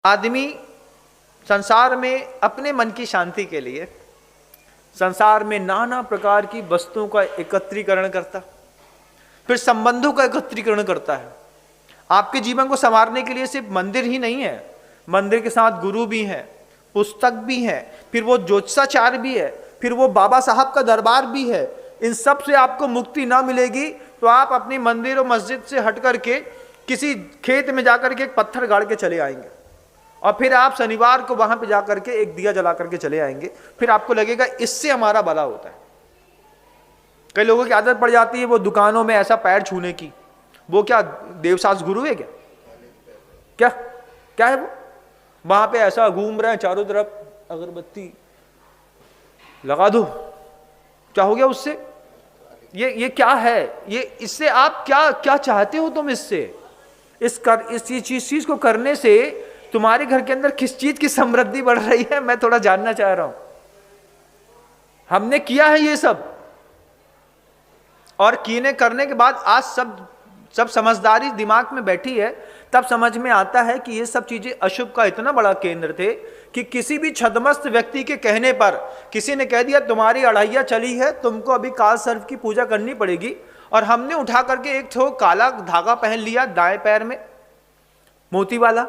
आदमी संसार में अपने मन की शांति के लिए संसार में नाना प्रकार की वस्तुओं का एकत्रीकरण करता, फिर संबंधों का एकत्रीकरण करता है। आपके जीवन को संवारने के लिए सिर्फ मंदिर ही नहीं है, मंदिर के साथ गुरु भी हैं, पुस्तक भी है, फिर वो ज्योतिषाचार भी है, फिर वो बाबा साहब का दरबार भी है। इन सब से आपको मुक्ति ना मिलेगी तो आप अपनी मंदिर और मस्जिद से हट करके किसी खेत में जाकर के एक पत्थर गाड़ के चले आएंगे और फिर आप शनिवार को वहां पे जाकर के एक दिया जला करके चले आएंगे। फिर आपको लगेगा इससे हमारा भला होता है। कई लोगों की आदत पड़ जाती है वो दुकानों में ऐसा पैर छूने की। वो क्या देवसास गुरु है क्या? क्या क्या है वो? वहां पे ऐसा घूम रहे हैं चारों तरफ, अगरबत्ती लगा दो, क्या हो गया उससे? ये क्या है? ये इससे आप क्या क्या चाहते हो? तुम इससे इस चीज को करने से तुम्हारे घर के अंदर किस चीज की समृद्धि बढ़ रही है, मैं थोड़ा जानना चाह रहा हूं। हमने किया है ये सब, और कीने करने के बाद आज सब समझदारी दिमाग में बैठी है, तब समझ में आता है कि ये सब चीजें अशुभ का इतना बड़ा केंद्र थे कि किसी भी छदमस्त व्यक्ति के कहने पर किसी ने कह दिया तुम्हारी अढ़ैया चली है, तुमको अभी काल सर्प की पूजा करनी पड़ेगी, और हमने उठा करके एक ठो काला धागा पहन लिया दाएं पैर में मोती वाला,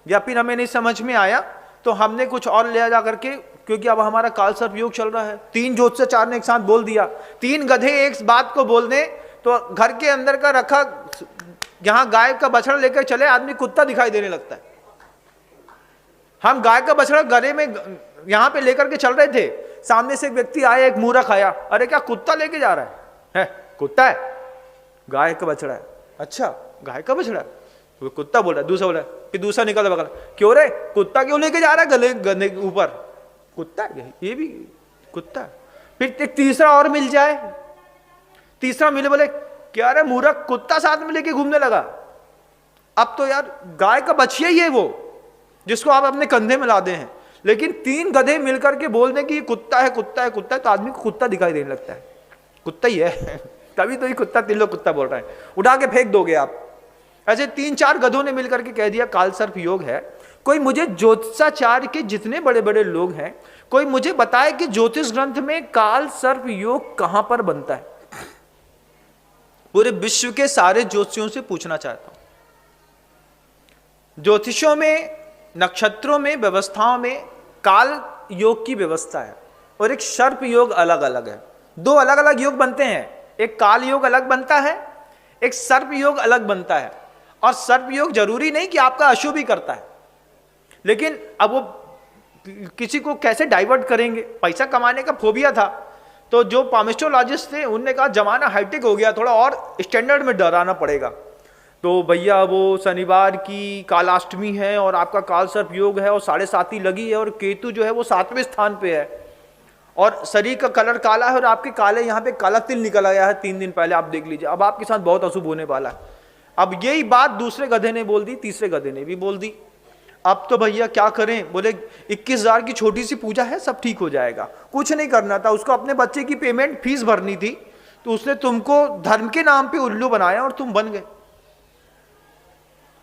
या फिर हमें नहीं समझ में आया तो हमने कुछ और ले जा करके, क्योंकि अब हमारा काल सर्प योग चल रहा है। 3 ज्योतिषाचार्य ने एक साथ बोल दिया, 3 गधे एक बात को बोल दे तो घर के अंदर का रखा यहां गाय का बछड़ा लेकर चले आदमी कुत्ता दिखाई देने लगता है। हम गाय का बछड़ा गले में यहां पे लेकर के चल रहे थे, सामने से एक व्यक्ति आया, एक मूर्ख आया, अरे क्या कुत्ता लेके जा रहा है? कुत्ता है? गाय का बछड़ा है। अच्छा गाय का बछड़ा, वो कुत्ता बोल रहा है। दूसरा बोला, फिर दूसरा निकल बगल, क्यों रे कुत्ता क्यों लेके जा रहा है गले गले के ऊपर? कुत्ता है, ये भी कुत्ता है। फिर एक तीसरा और मिल जाए, तीसरा मिले, बोले क्या रे मूर्ख कुत्ता साथ में लेके घूमने लगा। अब तो यार गाय का बछिया ही है वो, जिसको आप अपने कंधे में लादे हैं, लेकिन 3 गधे मिलकर के बोल दें कि कुत्ता है कुत्ता है कुत्ता है, तो आदमी को कुत्ता दिखाई देने लगता है, कुत्ता ही है तभी तो ये कुत्ता 3 लोग कुत्ता बोल रहे हैं, उठा के फेंक दोगे आप। ऐसे 3-4 गधों ने मिलकर के कह दिया काल सर्प योग है। कोई मुझे ज्योतिषाचार्य के जितने बड़े बड़े लोग हैं, कोई मुझे बताए कि ज्योतिष ग्रंथ में काल सर्प योग कहां पर बनता है। पूरे विश्व के सारे ज्योतिषियों से पूछना चाहता हूं, ज्योतिषों में, नक्षत्रों में, व्यवस्थाओं में काल योग की व्यवस्था है और एक सर्प योग अलग अलग है। 2 अलग अलग योग बनते हैं, एक काल योग अलग बनता है, एक सर्प योग अलग बनता है। और सर्प योग जरूरी नहीं कि आपका अशुभ ही करता है, लेकिन अब वो किसी को कैसे डाइवर्ट करेंगे। पैसा कमाने का फोबिया था, तो जो पामिस्टोलॉजिस्ट थे उनने कहा जमाना हाईटेक हो गया, थोड़ा और स्टैंडर्ड में डराना पड़ेगा। तो भैया वो शनिवार की कालाष्टमी है और आपका काल सर्प योग है और 7.5 लगी है और केतु जो है वो 7वें स्थान पे है और शरीर का कलर काला है और आपके काले यहाँ पे काला तिल निकल आया है 3 दिन पहले, आप देख लीजिए, अब आपके साथ बहुत अशुभ होने वाला है। अब यही बात दूसरे गधे ने बोल दी, तीसरे गधे ने भी बोल दी। अब तो भैया क्या करें? बोले 21,000 की छोटी सी पूजा है, सब ठीक हो जाएगा। कुछ नहीं करना था, उसको अपने बच्चे की पेमेंट फीस भरनी थी, तो उसने तुमको धर्म के नाम पे उल्लू बनाया और तुम बन गए।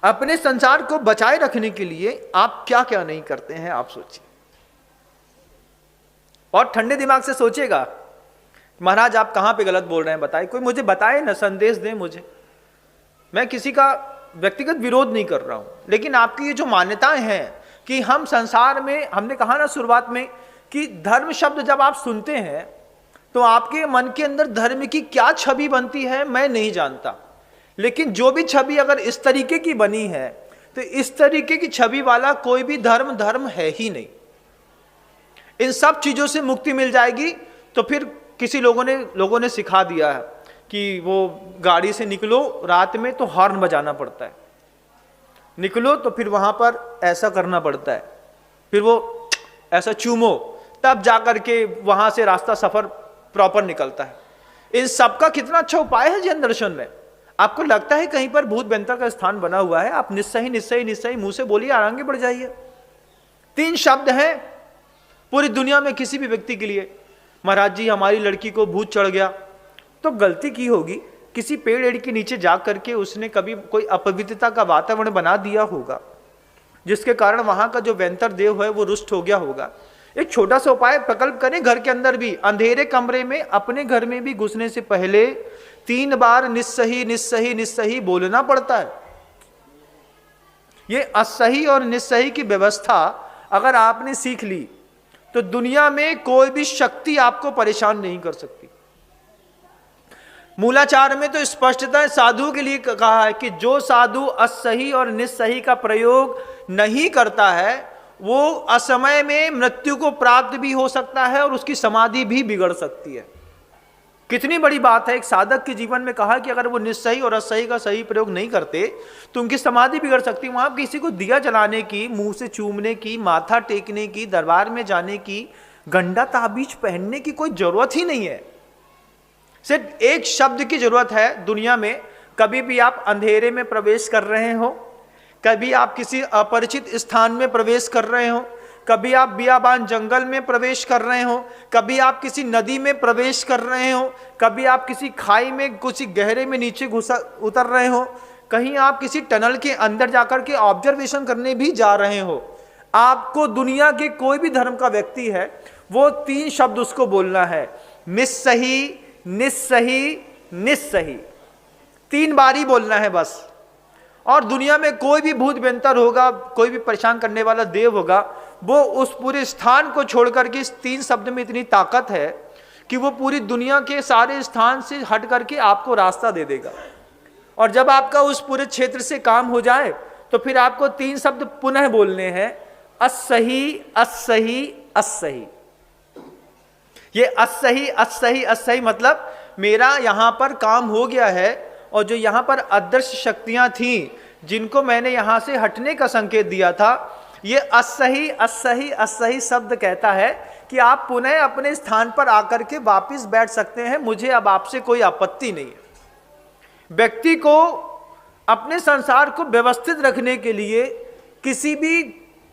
अपने संसार को बचाए रखने के लिए आप क्या क्या नहीं करते हैं, आप सोचिए। और ठंडे दिमाग से सोचिएगा, महाराज आप कहां पे गलत बोल रहे हैं, बताइए, कोई मुझे बताए ना, संदेश दे मुझे। मैं किसी का व्यक्तिगत विरोध नहीं कर रहा हूं, लेकिन आपकी ये जो मान्यताएं हैं कि हम संसार में, हमने कहा ना शुरुआत में कि धर्म शब्द जब आप सुनते हैं तो आपके मन के अंदर धर्म की क्या छवि बनती है मैं नहीं जानता, लेकिन जो भी छवि अगर इस तरीके की बनी है तो इस तरीके की छवि वाला कोई भी धर्म है ही नहीं। इन सब चीजों से मुक्ति मिल जाएगी। तो फिर किसी लोगों ने सिखा दिया है कि वो गाड़ी से निकलो रात में तो हॉर्न बजाना पड़ता है, निकलो तो फिर वहां पर ऐसा करना पड़ता है, फिर वो ऐसा चूमो, तब जाकर के वहां से रास्ता सफर प्रॉपर निकलता है। इन सब का कितना अच्छा उपाय है जैन दर्शन में। आपको लगता है कहीं पर भूत बेंतर का स्थान बना हुआ है, आप निस्सही मुंह से बोलिए, आगे बढ़ जाइए। 3 शब्द हैं पूरी दुनिया में किसी भी व्यक्ति के लिए। महाराज जी हमारी लड़की को भूत चढ़ गया, तो गलती की होगी, किसी पेड़ एड़ के नीचे जा करके उसने कभी कोई अपवित्रता का वातावरण बना दिया होगा, जिसके कारण वहां का जो वेंतर देव है वो रुष्ट हो गया होगा। एक छोटा सा उपाय प्रकल्प करें, घर के अंदर भी अंधेरे कमरे में अपने घर में भी घुसने से पहले 3 बार निस्सही निस्सही निस्सही बोलना पड़ता है। ये असही और निस्सही की व्यवस्था अगर आपने सीख ली तो दुनिया में कोई भी शक्ति आपको परेशान नहीं कर सकती। मूलाचार में तो स्पष्टता साधु के लिए कहा है कि जो साधु असही और निस्सही का प्रयोग नहीं करता है वो असमय में मृत्यु को प्राप्त भी हो सकता है और उसकी समाधि भी बिगड़ सकती है। कितनी बड़ी बात है। एक साधक के जीवन में कहा कि अगर वो निस्सही और असही का सही प्रयोग नहीं करते तो उनकी समाधि बिगड़ सकती है। वहां किसी को दिया जलाने की, मुंह से चूमने की, माथा टेकने की, दरबार में जाने की, गंडा ताबीज पहनने की कोई जरूरत ही नहीं है। सिर्फ एक शब्द की जरूरत है दुनिया में। कभी भी आप अंधेरे में प्रवेश कर रहे हो, कभी आप किसी अपरिचित स्थान में प्रवेश कर रहे हो, कभी आप बियाबान जंगल में प्रवेश कर रहे हो, कभी आप किसी नदी में प्रवेश कर रहे हो, कभी आप किसी खाई में कुछ गहरे में नीचे उतर रहे हो, कहीं आप किसी टनल के अंदर जाकर के ऑब्जर्वेशन करने भी जा रहे हो, आपको दुनिया के कोई भी धर्म का व्यक्ति है वो 3 शब्द उसको बोलना है, निस्सही निस्सही निस्सही। 3 बारी बोलना है बस। और दुनिया में कोई भी भूत व्यंतर होगा, कोई भी परेशान करने वाला देव होगा, वो उस पूरे स्थान को छोड़कर के इस 3 शब्द में इतनी ताकत है कि वो पूरी दुनिया के सारे स्थान से हट करके आपको रास्ता दे देगा। और जब आपका उस पूरे क्षेत्र से काम हो जाए तो फिर आपको 3 शब्द पुनः बोलने हैं, असही असही असही। ये असही असही असही मतलब मेरा यहां पर काम हो गया है और जो यहां पर अदृश्य शक्तियां थीं जिनको मैंने यहां से हटने का संकेत दिया था, ये असही असही असही शब्द कहता है कि आप पुनः अपने स्थान पर आकर के वापस बैठ सकते हैं, मुझे अब आपसे कोई आपत्ति नहीं है। व्यक्ति को अपने संसार को व्यवस्थित रखने के लिए किसी भी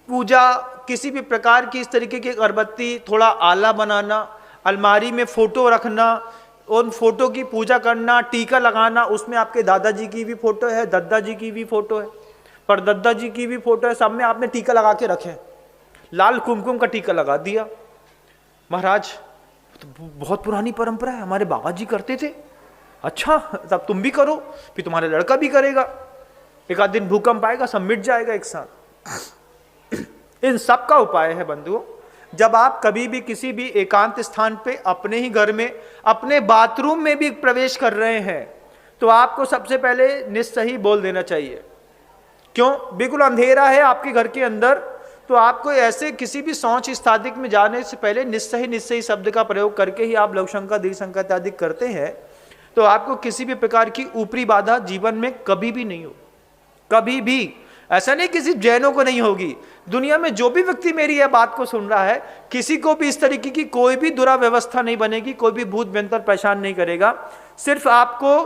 पूजा, किसी भी प्रकार की इस तरीके की अगरबत्ती, थोड़ा आला बनाना, अलमारी में फोटो रखना, उन फोटो की पूजा करना, टीका लगाना, उसमें आपके दादाजी की भी फोटो है, दद्दा जी की भी फोटो है, परदद्दा जी की भी फोटो है, सब में आपने टीका लगा के रखे। लाल कुमकुम का टीका लगा दिया। महाराज तो बहुत पुरानी परंपरा है, हमारे बाबा जी करते थे। अच्छा तब तुम भी करो, फिर तुम्हारा लड़का भी करेगा, एक आध दिन भूकंप आएगा, सब मिट जाएगा एक साथ। इन सब का उपाय है बंधुओं, जब आप कभी भी किसी भी एकांत स्थान पे, अपने ही घर में, अपने बाथरूम में भी प्रवेश कर रहे हैं तो आपको सबसे पहले निस्सही बोल देना चाहिए। क्यों? बिल्कुल अंधेरा है आपके घर के अंदर, तो आपको ऐसे किसी भी शौच स्थादिक में जाने से पहले निस्सही निस्सही शब्द का प्रयोग करके ही आप लघुशंका दीर्घशंका इत्यादि करते हैं, तो आपको किसी भी प्रकार की ऊपरी बाधा जीवन में कभी भी नहीं हो। कभी भी ऐसा नहीं किसी जैनों को नहीं होगी। दुनिया में जो भी व्यक्ति मेरी यह बात को सुन रहा है, किसी को भी इस तरीके की कोई भी दुराव्यवस्था नहीं बनेगी, कोई भी भूत व्यंतर परेशान नहीं करेगा। सिर्फ आपको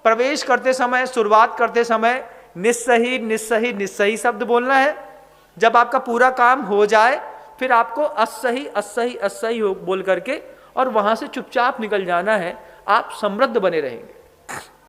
प्रवेश करते समय, शुरुआत करते समय निस्सही निस्सही निस्सही शब्द बोलना है। जब आपका पूरा काम हो जाए फिर आपको असही असही असही बोल करके और वहां से चुपचाप निकल जाना है। आप समृद्ध बने रहेंगे।